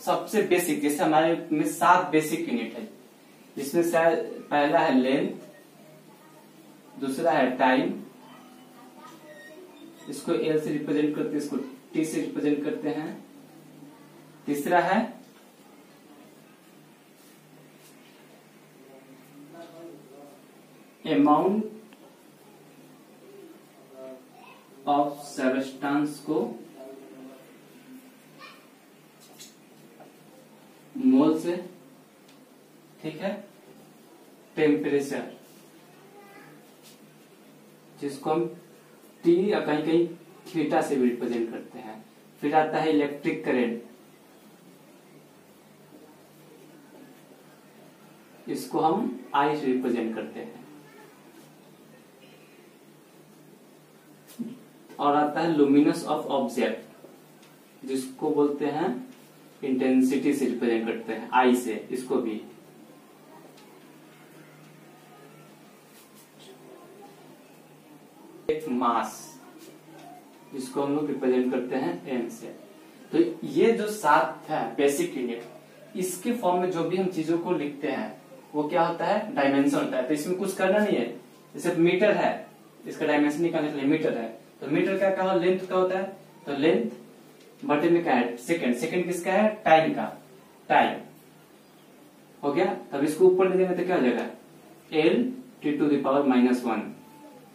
सबसे बेसिक, जैसे हमारे में 7 बेसिक यूनिट है, जिसमें शायद पहला है लेंथ, दूसरा है टाइम, इसको एल से रिप्रेजेंट करते हैं, इसको टी से रिप्रेजेंट करते हैं, तीसरा है अमाउंट ऑफ सब्सटेंस को मोल से, ठीक है, टेम्परेचर, जिसको हम टी या कहीं कहीं थीटा से भी रिप्रेजेंट करते हैं। फिर आता है इलेक्ट्रिक करंट, इसको हम आई से रिप्रेजेंट करते हैं। और आता है लुमिनस ऑफ ऑब्जेक्ट, जिसको बोलते हैं इंटेंसिटी से रिप्रेजेंट करते हैं, आई से, इसको भी। एक मास, जिसको हम लोग रिप्रेजेंट करते हैं एम से। तो ये जो 7 है बेसिक यूनिट, इसके फॉर्म में जो भी हम चीजों को लिखते हैं वो क्या होता है, डायमेंशन होता है। तो इसमें कुछ करना नहीं है, जैसे मीटर है, इसका डायमेंशन निकालने के लिए मीटर है, तो मीटर का क्या लेंथ का होता है, तो लेंथ बटे में क्या है, सेकंड, सेकंड किसका है, टाइम का, टाइम हो गया। तब इसको ऊपर ले जाएंगे तो क्या हो जाएगा, L T to the power -1,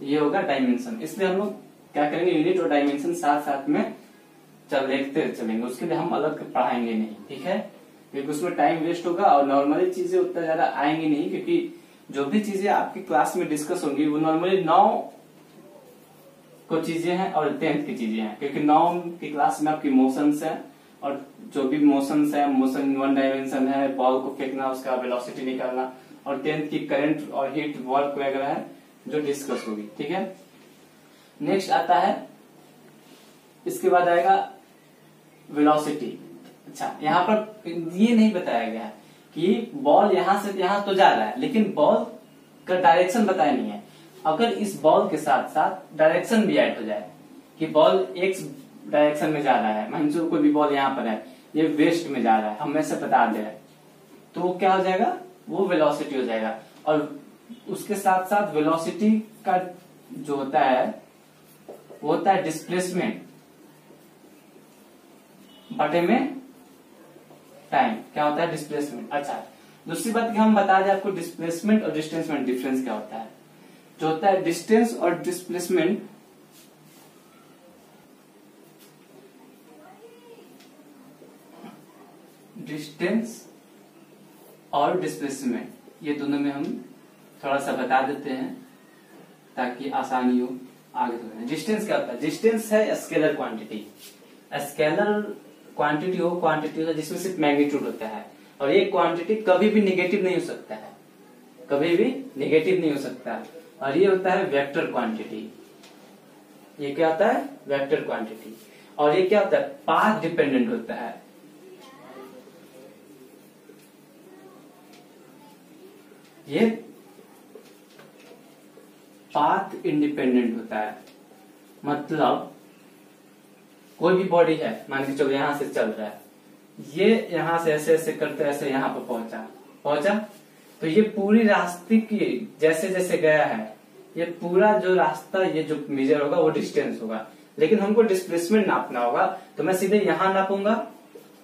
ये होगा डायमेंशन। इसलिए हम लोग क्या करेंगे, यूनिट और डायमेंशन साथ साथ में देखते चलेंगे, उसके लिए हम अलग पढ़ाएंगे नहीं, ठीक है, क्योंकि उसमें टाइम वेस्ट होगा और नॉर्मली चीजें उतना ज्यादा आएंगी नहीं, क्योंकि जो भी चीजें आपकी क्लास में डिस्कस होंगी वो नॉर्मली 9 को चीजें हैं और 10th की चीजें हैं, क्योंकि 9 की क्लास में आपकी मोशंस है, और जो भी मोशंस है, मोशन 1 डायमेंशन है, बॉल को फेंकना, उसका वेलोसिटी निकालना, और 10th की करंट और हीट वर्क वगैरह है जो डिस्कस होगी, ठीक है। नेक्स्ट आता है इसके बाद आएगा वेलोसिटी। अच्छा, यहाँ पर ये नहीं बताया गया है कि बॉल यहां से यहां तो जा रहा है, लेकिन बॉल का डायरेक्शन बताया नहीं है। अगर इस बॉल के साथ साथ डायरेक्शन भी ऐड हो जाए कि बॉल एक्स डायरेक्शन में जा रहा है, मान लो कोई भी बॉल यहाँ पर है, ये वेस्ट में जा रहा है, हम में से बता दे रहे, तो वो क्या हो जाएगा, वो वेलोसिटी हो जाएगा। और उसके साथ साथ वेलोसिटी का जो होता है वो होता है डिस्प्लेसमेंट बटे में टाइम। क्या होता है, डिस्प्लेसमेंट। अच्छा, दूसरी बात कि हम बता दें आपको डिस्प्लेसमेंट और डिस्टेंस में डिफरेंस क्या होता है। जो होता है डिस्टेंस और डिस्प्लेसमेंट, डिस्टेंस और डिस्प्लेसमेंट ये दोनों में हम थोड़ा सा बता देते हैं ताकि आसानी हो आगे बढ़ने। डिस्टेंस क्या होता है, डिस्टेंस है स्केलर क्वांटिटी। स्केलर क्वांटिटी हो, क्वांटिटी हो जिसमें सिर्फ मैग्नीट्यूड होता है, और ये क्वांटिटी कभी भी निगेटिव नहीं हो सकता है, कभी भी निगेटिव नहीं हो सकता। और ये होता है वेक्टर क्वांटिटी। ये क्या होता है, वेक्टर क्वांटिटी। और ये क्या होता है, पाथ डिपेंडेंट होता है। ये पाथ इंडिपेंडेंट होता है। मतलब कोई भी बॉडी है, मान के चलो यहां से चल रहा है, ये यहां से ऐसे ऐसे करते ऐसे यहां पर पहुंचा, तो ये पूरी रास्ते की जैसे जैसे गया है, ये पूरा जो रास्ता ये जो मेजर होगा वो डिस्टेंस होगा। लेकिन हमको डिस्प्लेसमेंट नापना होगा, तो मैं सीधे यहां नापूंगा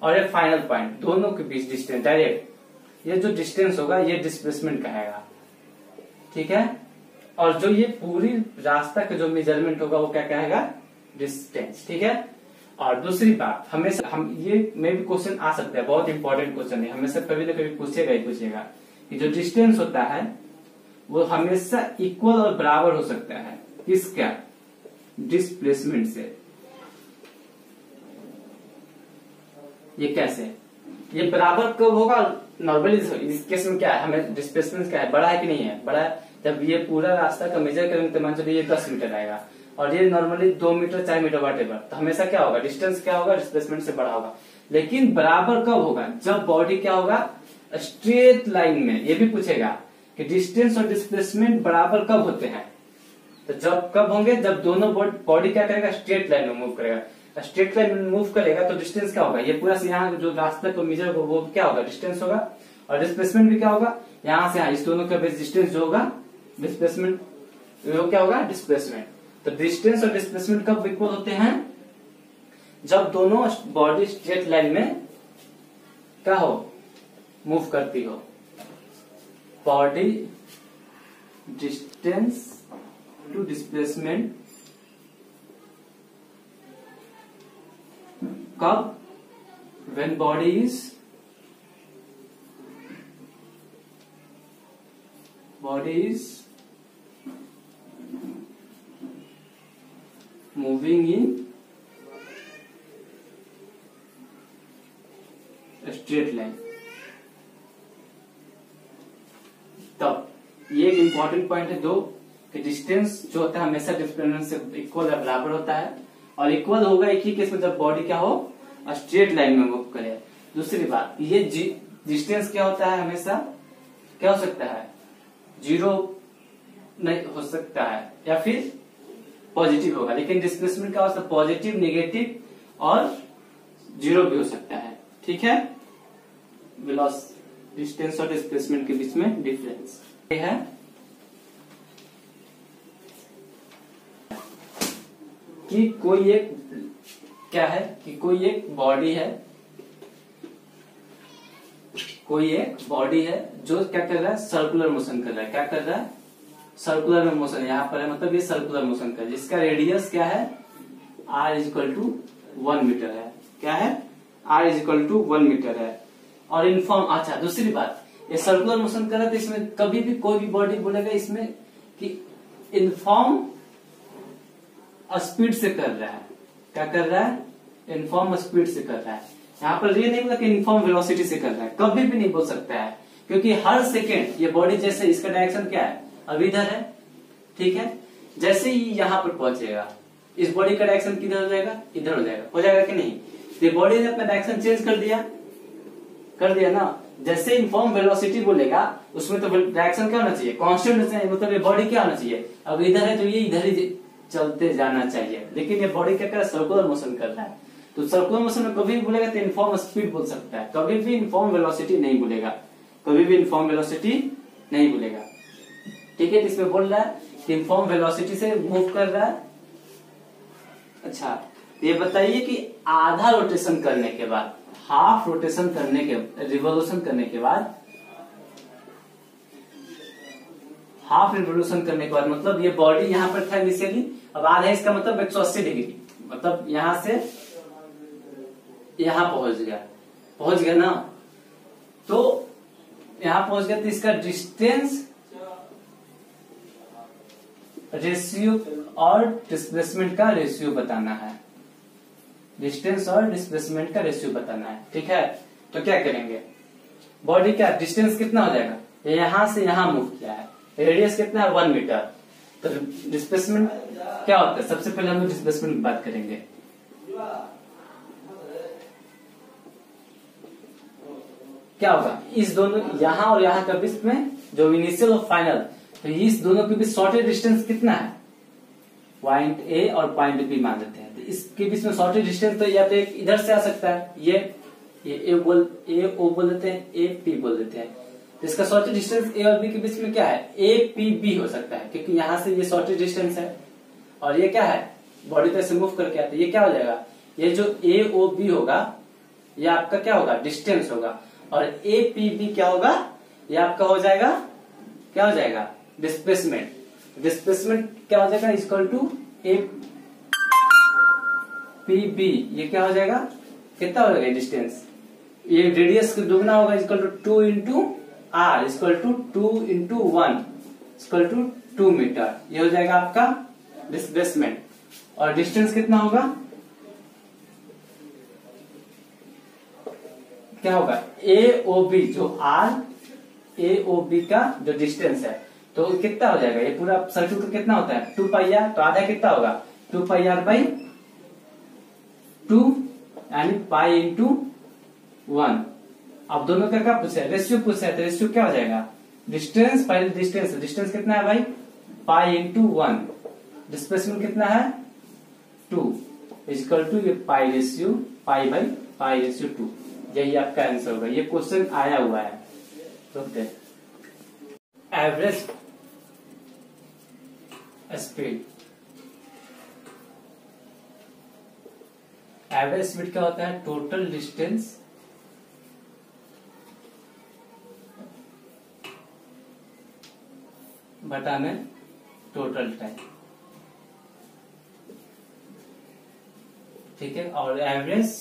और ये फाइनल पॉइंट दोनों के बीच डिस्टेंस डायरेक्ट, ये जो डिस्टेंस होगा ये डिस्प्लेसमेंट कहेगा, ठीक है। और जो ये पूरी रास्ता का जो मेजरमेंट होगा वो क्या कहेगा, डिस्टेंस, ठीक है। और दूसरी बात, हमेशा हम ये में भी क्वेश्चन आ सकता है, बहुत इंपॉर्टेंट क्वेश्चन है, हमेशा कभी ना कभी पूछेगा ही पूछेगा कि जो डिस्टेंस होता है वो हमेशा इक्वल और बराबर हो सकता है किसका, डिस्प्लेसमेंट से। ये कैसे, ये बराबर कब होगा, नॉर्मली इस केस में क्या है, हमें डिस्प्लेसमेंट क्या है, बड़ा है कि नहीं है, बड़ा है। जब ये पूरा रास्ता का मेजर करेंगे तो मान चलिए ये 10 मीटर आएगा और ये नॉर्मली 2 मीटर 4 मीटर वॉटेवर, तो हमेशा क्या होगा, डिस्टेंस क्या होगा, डिस्प्लेसमेंट से बड़ा होगा। लेकिन बराबर कब होगा, जब बॉडी क्या होगा, स्ट्रेट लाइन में। ये भी पूछेगा कि डिस्टेंस और डिस्प्लेसमेंट बराबर कब होते हैं, तो जब कब होंगे, जब दोनों बॉडी क्या करेगा, स्ट्रेट लाइन में मूव करेगा। स्ट्रेट लाइन में मूव करेगा तो डिस्टेंस क्या होगा, ये पूरा से यहाँ जो रास्ते को मेजर होगा वो क्या होगा, डिस्टेंस होगा। और डिस्प्लेसमेंट भी क्या होगा, यहाँ से यहाँ इस दोनों के बीच डिस्टेंस जो होगा, डिस्प्लेसमेंट वो क्या होगा, डिस्प्लेसमेंट। तो डिस्टेंस और डिस्प्लेसमेंट कब इक्वल होते हैं, जब दोनों बॉडी स्ट्रेट लाइन में क्या हो, मूव करती हो। बॉडी डिस्टेंस टू डिस्प्लेसमेंट कब, when body is moving in a straight line। तब ये एक इंपॉर्टेंट पॉइंट है दो, कि डिस्टेंस जो होता है हमेशा डिस्प्लेसमेंट से इक्वल या बराबर होता है, और इक्वल होगा एक ही केस में जब बॉडी क्या हो, स्ट्रेट लाइन में मूव करे। दूसरी बात, ये डिस्टेंस क्या होता है, हमेशा क्या हो सकता है, 0 नहीं हो सकता है या फिर पॉजिटिव होगा। लेकिन डिस्प्लेसमेंट क्या हो सकता है, पॉजिटिव, नेगेटिव और 0 भी हो सकता है, ठीक है। डिस्टेंस और डिस्प्लेसमेंट के बीच में डिफरेंस ये है कि कोई एक क्या है, कि कोई एक बॉडी है, कोई एक बॉडी है जो क्या कर रहा है, सर्कुलर मोशन कर रहा है। क्या कर रहा है, सर्कुलर मोशन यहाँ पर है, मतलब ये सर्कुलर मोशन कर रहा है, जिसका रेडियस क्या है, r = 1 मीटर है। क्या है, r = 1 मीटर है। और इनफॉर्म, अच्छा दूसरी बात, ये सर्कुलर मोशन कर रहा है तो इसमें कभी भी कोई भी बॉडी बोलेगा इसमें कि इनफॉर्म स्पीड से कर रहा है। क्या कर रहा है, इनफॉर्म स्पीड से कर रहा है। यहाँ पर ये नहीं बोला कि इनफॉर्म वेलोसिटी से कर रहा है, कभी भी नहीं बोल सकता है, क्योंकि हर सेकेंड ये बॉडी जैसे, इसका डायरेक्शन क्या है, अब इधर है, ठीक है। जैसे ही यहाँ पर पहुंचेगा इस बॉडी का डायरेक्शन किधर हो जाएगा, इधर हो जाएगा कि नहीं। तो बॉडी ने अपना डायरेक्शन चेंज कर दिया ना। जैसे यूनिफॉर्म वेलोसिटी बोलेगा उसमें तो डायरेक्शन क्या होना चाहिए, कांस्टेंट होना चाहिए, मतलब ये बॉडी क्या होना चाहिए, अब इधर है तो ये इधर ही चलते जाना चाहिए। लेकिन ये बॉडी क्या कर रहा है, सर्कुलर मोशन कर रहा है। तो सर्कुलर मोशन में कभी भी बोलेगा तो यूनिफॉर्म स्पीड बोल सकता है, कभी भी यूनिफॉर्म वेलोसिटी नहीं बोलेगा, कभी भी यूनिफॉर्म वेलोसिटी नहीं बोलेगा। ठीक है, इसमें बोल रहा है कि यूनिफॉर्म वेलोसिटी से मूव कर रहा है। अच्छा, ये बताइए कि आधा रोटेशन करने के बाद, हाफ रोटेशन करने के, रिवोल्यूशन करने के बाद, हाफ रिवोल्यूशन करने के बाद, मतलब ये बॉडी यहां पर था इनिशियली, अब आधा, इसका मतलब 180 डिग्री, मतलब यहां से यहां पहुंच गया ना। तो यहां पहुंच गया तो इसका डिस्टेंस, रेशियो और डिस्प्लेसमेंट का रेशियो बताना है, डिस्टेंस और डिस्प्लेसमेंट का रेशियो बताना है। ठीक है, तो क्या करेंगे, बॉडी का डिस्टेंस कितना हो जाएगा, यहां से यहां मूव किया है, रेडियस कितना है 1 मीटर। तो डिस्प्लेसमेंट क्या होता है, सबसे पहले हम लोग डिस्प्लेसमेंट की बात करेंगे। क्या होगा, इस दोनों यहां और यहां के बीच में जो इनिशियल और फाइनल, तो इस दोनों के बीच शॉर्टेज डिस्टेंस कितना है, पॉइंट ए और पॉइंट बी मान लेते हैं। तो इसके बीच में शॉर्टेज डिस्टेंस तो या तो एक इधर से आ सकता है, ये ए ओ बोल देते हैं, ए पी बोल देते हैं। तो इसका शॉर्टेज डिस्टेंस ए और बी के बीच में क्या है, ए पी बी हो सकता है, क्योंकि यहां से ये शॉर्टेज डिस्टेंस है और ये क्या है, बॉडी पे से मूव करके आते, ये क्या हो जाएगा, ये जो ए ओ बी होगा ये आपका क्या होगा, डिस्टेंस होगा, और ए पी बी क्या होगा, ये आपका हो जाएगा, क्या हो जाएगा, डिस्प्लेसमेंट। डिस्प्लेसमेंट क्या हो जाएगा, equal to A P B, ये क्या हो जाएगा, कितना हो जाएगा डिस्टेंस, ये रेडियस दुगना होगा, equal to 2 into R, equal to 2 into 1, equal to 2 metre. ये हो जाएगा आपका डिस्प्लेसमेंट। और डिस्टेंस कितना होगा, क्या होगा, ए ओ बी, जो आर ए ओ बी का जो डिस्टेंस है, तो कितना हो जाएगा, ये पूरा सर्किल का कितना होता है 2 पाई आर, तो आधा कितना होगा 2 पाई आर बाई 2, यानी पाई इंटू 1। अब दोनों का क्या पूछा है, रेशियो पूछा है, तो रेशियो क्या हो जाएगा, डिस्टेंस, पहले डिस्टेंस कितना है भाई, पाई इंटू 1, डिस्प्लेसमेंट कितना है 2, इक्वल टू ये pi ratio, pi by pi ratio 2। यही आपका आंसर होगा, ये क्वेश्चन आया हुआ है। तो एवरेज स्पीड, एवरेज स्पीड क्या होता है, टोटल डिस्टेंस बटा में टोटल टाइम। ठीक है, और एवरेज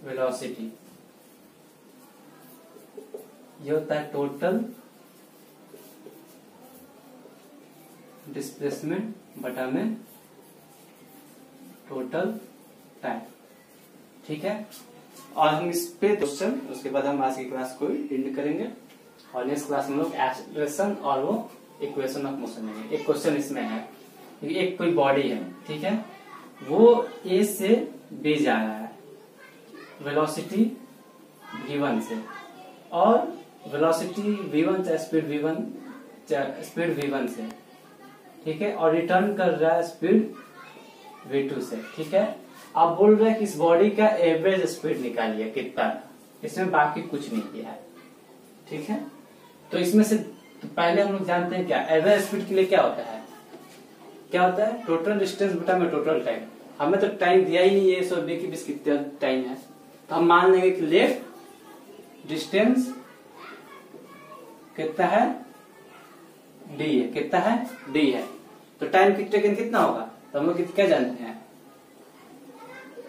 वेलोसिटी, ये होता है टोटल डिस्प्लेसमेंट बटा में टोटल टाइम। ठीक है, और हम इस पे क्वेश्चन, उसके बाद हम आज की क्लास को एंड करेंगे और नेक्स्ट क्लास में लोग एक्सेलरेशन और वो इक्वेशन ऑफ मोशन लेंगे। एक क्वेश्चन इसमें है, एक कोई बॉडी है, ठीक है, वो ए से बी जा रहा है वेलोसिटी v1 से, और वेलोसिटी v1 चाहे स्पीड v1 से, ठीक है, और रिटर्न कर रहा है स्पीड v2 से। ठीक है, अब बोल रहे हैं कि इस बॉडी का एवरेज स्पीड निकालिए कितना, इसमें बाकी कुछ नहीं किया है। ठीक है, तो इसमें से तो पहले हम लोग जानते हैं क्या एवरेज स्पीड के लिए क्या होता है, क्या होता है टोटल डिस्टेंस बटा में टोटल टाइम। हमें तो टाइम दिया ही नहीं है, सो बी के बीच कितना टाइम है, तो हम मान लेंगे कि लेफ्ट डिस्टेंस कितना है, डी है, कितना है डी है, तो टाइम कितना होगा, तो हम लोग क्या जानते हैं,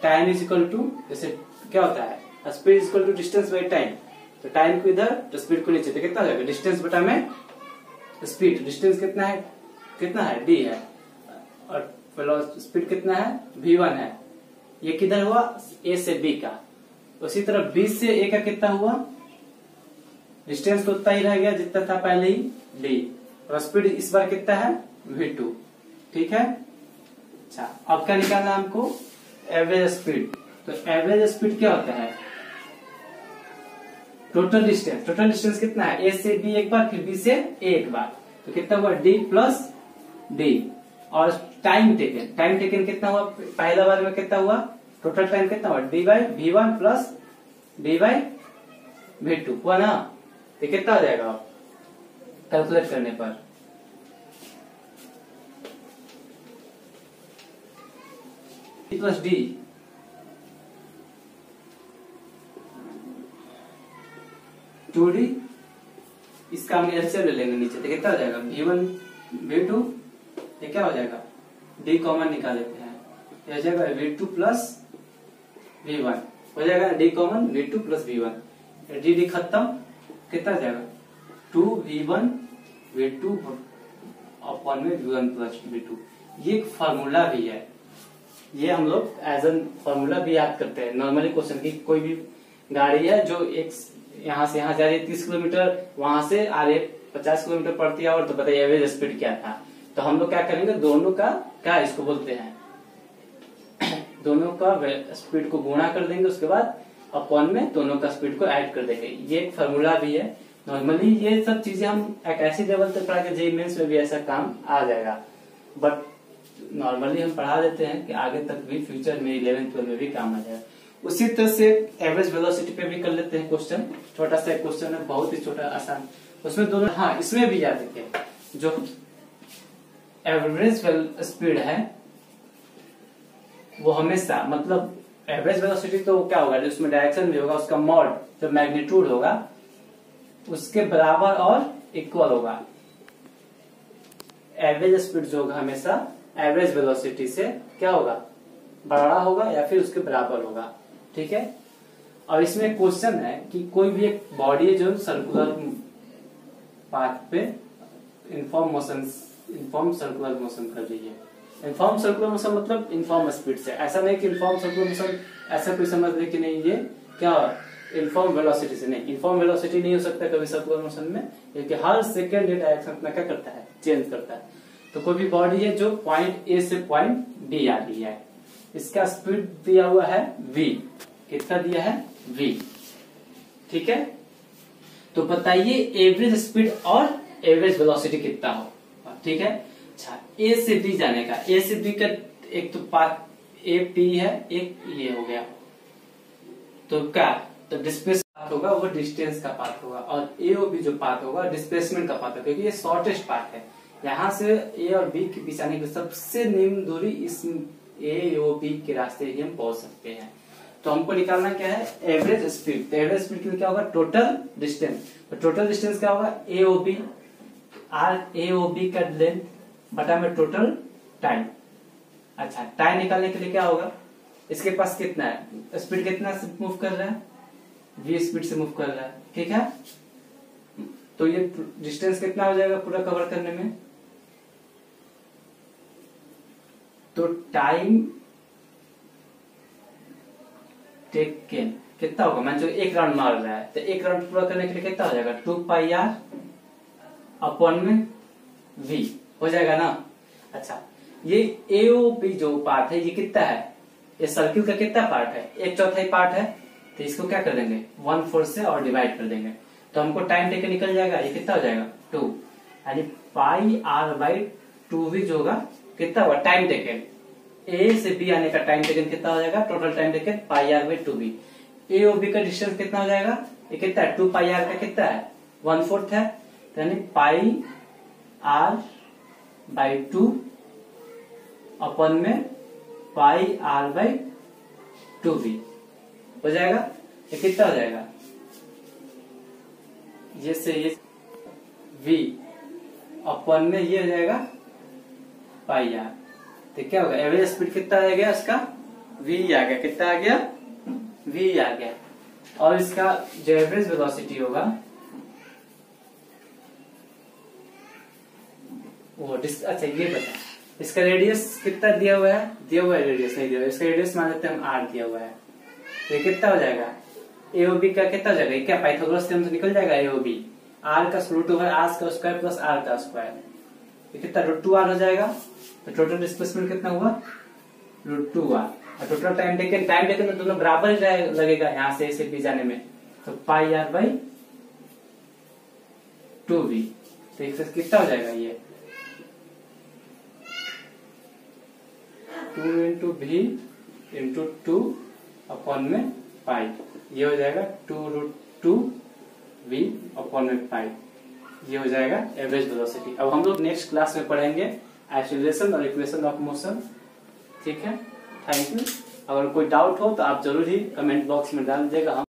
टाइम इज इक्वल टू, जैसे क्या होता है speed is equal to distance by time, तो टाइम को इधर तो स्पीड को नीचे, तो कितना हो जाएगा डिस्टेंस बटा में स्पीड। डिस्टेंस कितना है डी है, और स्पीड कितना है v1 है, ये किधर हुआ ए से बी का, उसी तरह बी से ए का कितना हुआ, डिस्टेंस तो उतना ही रह गया जितना था पहले ही डी, और स्पीड इस बार कितना है v2, ठीक है। अच्छा अब क्या निकालना है हमको, एवरेज स्पीड। तो एवरेज स्पीड क्या होता है, टोटल डिस्टेंस। टोटल डिस्टेंस कितना है, ए से बी एक बार, फिर बी से ए एक बार, तो कितना हुआ डी प्लस डी। और टाइम टेकन, टाइम टेकन कितना हुआ, पहला बार में कितना हुआ, टोटल टाइम कितना हुआ, D by V one plus D by V two हुआ ना। तो कितना हो जाएगा आप कैलकुलेट करने पर, प्लस डी टू डी, इसका हम एलसीएम ले लेंगे नीचे, तो कितना हो जाएगा v1 v2, ये क्या हो जाएगा d कॉमन निकाल लेते हैं, ये हो जाएगा v2 प्लस v1, हो जाएगा d common v2 plus v1, D खत्म, कितना हो जाएगा 2v1 v2 अपॉन में v1 प्लस v2। ये एक फार्मूला भी है, ये हम लोग एज एन फार्मूला भी याद करते हैं नॉर्मली क्वेश्चन की। कोई भी गाड़ी है जो एक यहाँ से यहाँ जा रही है 30 किलोमीटर, वहां से आ रही 50 किलोमीटर प्रति आवर, तो बताइए एवरेज स्पीड क्या था। तो हम लोग क्या करेंगे, दोनों का क्या इसको बोलते हैं, दोनों का स्पीड को गुणा कर देंगे, उसके बाद अपॉन में दोनों का स्पीड को ऐड कर देंगे। ये एक फार्मूला भी है। नॉर्मली ये सब चीजें हम एक ऐसी लेवल तक पढ़ा के जेईई मेंस में भी ऐसा काम आ जाएगा, बट नॉर्मली हम पढ़ा देते हैं कि आगे तक भी फ्यूचर में 11th-12 में भी काम आ जाएगा। उसी तरह से एवरेज वेलोसिटी पे भी कर लेते हैं क्वेश्चन, छोटा सा क्वेश्चन है, बहुत ही छोटा आसान, उसमें दोनों, हाँ इसमें भी याद रखिए जो एवरेज स्पीड है वो हमेशा, मतलब एवरेज वेलोसिटी तो क्या होगा, उसमें डायरेक्शन भी होगा, उसका मॉड जो मैग्नीट्यूड होगा उसके बराबर और इक्वल होगा। एवरेज स्पीड जो होगा हमेशा एवरेज वेलोसिटी से क्या होगा, बड़ा होगा या फिर उसके बराबर होगा, ठीक है। और इसमें क्वेश्चन है कि कोई भी एक बॉडी है जो सर्कुलर पाथ पे इनफॉर्म सर्कुलर मोशन कर रही है। इनफॉर्म सर्कुलर मोशन मतलब इनफॉर्म स्पीड से, ऐसा नहीं कि इनफॉर्म सर्कुलर मोशन ऐसा कोई समझ ले कि नहीं ये क्या इनफॉर्म वेलोसिटी से, नहीं इनफॉर्म वेलोसिटी नहीं हो सकता कभी सर्कुलर मोशन में, क्योंकि हर सेकेंड ये डायरेक्शन अपना क्या करता है, चेंज करता है। तो कोई भी बॉडी है जो पॉइंट ए से पॉइंट डी आ रही है, इसका स्पीड दिया हुआ है v, कितना दिया है v, ठीक है। तो बताइए एवरेज स्पीड और एवरेज वेलोसिटी कितना हो, ठीक है। अच्छा ए से बी जाने का, ए से बी का एक तो पाथ ए पी है, एक ये हो गया, तो क्या, तो डिस्प्लेसमेंट होगा वो डिस्टेंस का पाथ होगा, और ए और बी जो पाथ होगा डिस्प्लेसमेंट का पाथ होगा, क्योंकि ये शॉर्टेस्ट पाथ है। यहाँ से ए और बी के बीच आने की सबसे निम्न दूरी इस ए और बी के रास्ते ही हम पहुंच सकते हैं। तो हमको निकालना क्या है, एवरेज स्पीड। तो एवरेज स्पीड के लिए क्या होगा, टोटल डिस्टेंस। तो टोटल डिस्टेंस क्या होगा, A O B, R A O B का लेंथ बटा में टोटल टाइम। अच्छा टाइम निकालने के लिए क्या होगा, इसके पास कितना है, स्पीड कितना से मूव कर रहा है, v स्पीड से मूव कर रहा है, ठीक है। तो ये डिस्टेंस कितना हो जाएगा पूरा कवर करने में, तो टाइम टेकन कितना होगा, मान जो एक राउंड मार रहा है, तो एक राउंड पूरा करने के लिए कितना हो जाएगा, 2πr अपॉन में v हो जाएगा ना। अच्छा ये एओपी जो पार्ट है ये कितना है, ये सर्किल का कितना पार्ट है, 1/4 पार्ट है, तो इसको क्या कर देंगे 1/4 से और डिवाइड कर देंगे, तो हमको टाइम टेकन निकल जाएगा, ये कितना हो जाएगा 2, यानी πr/2v जो होगा कितना होगा टाइम टेकन, ए से बी आने का टाइम टेकन कितना हो जाएगा, टोटल टाइम टेकन πr/2v। ए और बी का डिस्टेंस कितना हो जाएगा, ये कितना है 2πr का कितना है 1/4 है, तो यानी πr/2 अपन में πr/2v हो जाएगा। ये कितना हो जाएगा, ये से ये v अपन में ये हो जाएगा πr, तो क्या होगा एवरेज स्पीड कितना आ गया इसका v आ गया, कितना आ गया v आ गया। और इसका जो एवरेज वेलोसिटी होगा वो अच्छा ये बता, इसका रेडियस कितना दिया हुआ है, दिया हुआ है रेडियस नहीं दिया हुआ है, इसका रेडियस मान लेते हैं हम r दिया हुआ है, तो ये कितना हो जाएगा एओबी का कितना हो जाएगा, क्या पाइथागोरस थ्योरम से निकल जाएगा एओबी, आर का रूट ओवर आर का स्क्वायर प्लस आर का स्क्वायर, ये कितना √2r हो जाएगा। तो टोटल डिस्प्लेसमेंट कितना हुआ √2r। और टोटल टाइम टेकन तो दोनों बराबर ही लगेगा यहाँ से बी जाने में, तो πr/2v। तो एक कितना हो जाएगा ये 2 × v × 2 अपॉन में पाई, ये हो जाएगा 2√2v अपॉन में पाई, ये हो जाएगा एवरेज वेलोसिटी। अब हम लोग नेक्स्ट क्लास में पढ़ेंगे एक्सीलरेशन और इक्वेशन ऑफ मोशन। ठीक है, थैंक यू। अगर कोई डाउट हो तो आप जरूर ही कमेंट बॉक्स में डाल दीजिएगा।